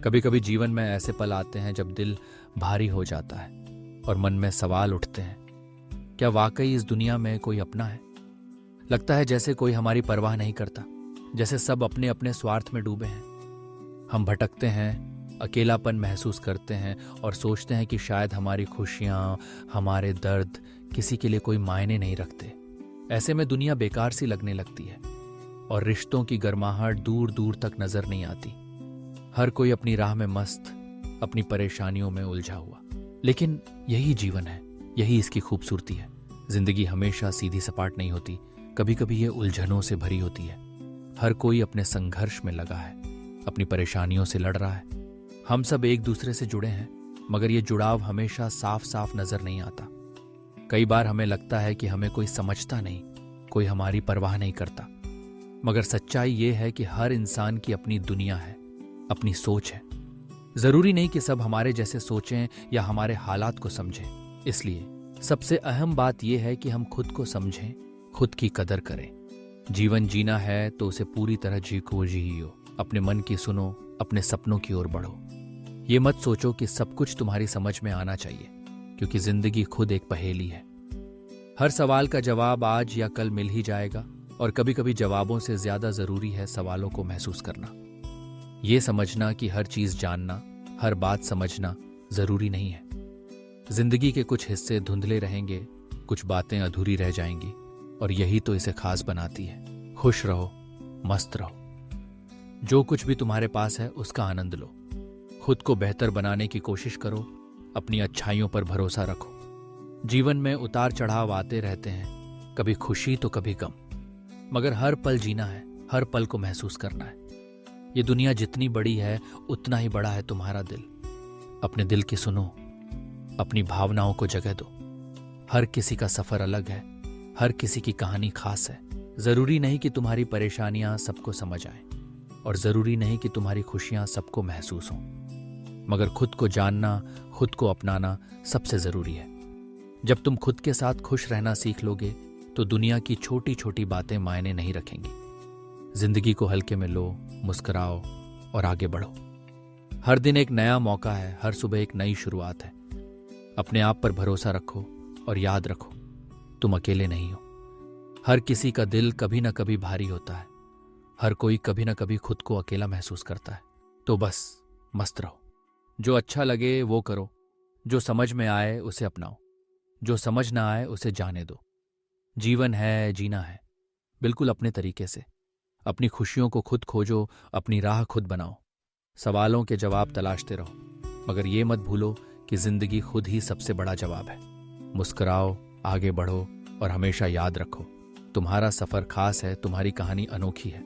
कभी कभी जीवन में ऐसे पल आते हैं जब दिल भारी हो जाता है और मन में सवाल उठते हैं, क्या वाकई इस दुनिया में कोई अपना है? लगता है जैसे कोई हमारी परवाह नहीं करता, जैसे सब अपने अपने स्वार्थ में डूबे हैं। हम भटकते हैं, अकेलापन महसूस करते हैं और सोचते हैं कि शायद हमारी खुशियाँ, हमारे दर्द किसी के लिए कोई मायने नहीं रखते। ऐसे में दुनिया बेकार सी लगने लगती है और रिश्तों की गर्माहट दूर दूर तक नजर नहीं आती। हर कोई अपनी राह में मस्त, अपनी परेशानियों में उलझा हुआ। लेकिन यही जीवन है, यही इसकी खूबसूरती है। जिंदगी हमेशा सीधी सपाट नहीं होती, कभी कभी ये उलझनों से भरी होती है। हर कोई अपने संघर्ष में लगा है, अपनी परेशानियों से लड़ रहा है। हम सब एक दूसरे से जुड़े हैं, मगर ये जुड़ाव हमेशा साफ साफ नजर नहीं आता। कई बार हमें लगता है कि हमें कोई समझता नहीं, कोई हमारी परवाह नहीं करता। मगर सच्चाई ये है कि हर इंसान की अपनी दुनिया है, अपनी सोच है। जरूरी नहीं कि सब हमारे जैसे सोचें या हमारे हालात को समझें। इसलिए सबसे अहम बात यह है कि हम खुद को समझें, खुद की कदर करें। जीवन जीना है तो उसे पूरी तरह जियो। अपने मन की सुनो, अपने सपनों की ओर बढ़ो। ये मत सोचो कि सब कुछ तुम्हारी समझ में आना चाहिए, क्योंकि जिंदगी खुद एक पहेली है। हर सवाल का जवाब आज या कल मिल ही जाएगा, और कभी कभी जवाबों से ज्यादा जरूरी है सवालों को महसूस करना। ये समझना कि हर चीज जानना, हर बात समझना जरूरी नहीं है। जिंदगी के कुछ हिस्से धुंधले रहेंगे, कुछ बातें अधूरी रह जाएंगी, और यही तो इसे खास बनाती है। खुश रहो, मस्त रहो। जो कुछ भी तुम्हारे पास है उसका आनंद लो। खुद को बेहतर बनाने की कोशिश करो, अपनी अच्छाइयों पर भरोसा रखो। जीवन में उतार चढ़ाव आते रहते हैं, कभी खुशी तो कभी गम, मगर हर पल जीना है, हर पल को महसूस करना है। ये दुनिया जितनी बड़ी है उतना ही बड़ा है तुम्हारा दिल। अपने दिल की सुनो, अपनी भावनाओं को जगह दो। हर किसी का सफर अलग है, हर किसी की कहानी खास है। जरूरी नहीं कि तुम्हारी परेशानियां सबको समझ आए, और जरूरी नहीं कि तुम्हारी खुशियां सबको महसूस हों, मगर खुद को जानना, खुद को अपनाना सबसे जरूरी है। जब तुम खुद के साथ खुश रहना सीख लोगे तो दुनिया की छोटी छोटी बातें मायने नहीं रखेंगी। जिंदगी को हल्के में लो, मुस्कुराओ और आगे बढ़ो। हर दिन एक नया मौका है, हर सुबह एक नई शुरुआत है। अपने आप पर भरोसा रखो और याद रखो, तुम अकेले नहीं हो। हर किसी का दिल कभी ना कभी भारी होता है, हर कोई कभी ना कभी खुद को अकेला महसूस करता है। तो बस मस्त रहो। जो अच्छा लगे वो करो, जो समझ में आए उसे अपनाओ, जो समझ ना आए उसे जाने दो। जीवन है, जीना है, बिल्कुल अपने तरीके से। अपनी खुशियों को खुद खोजो, अपनी राह खुद बनाओ। सवालों के जवाब तलाशते रहो, मगर ये मत भूलो कि जिंदगी खुद ही सबसे बड़ा जवाब है। मुस्कुराओ, आगे बढ़ो और हमेशा याद रखो, तुम्हारा सफर खास है, तुम्हारी कहानी अनोखी है।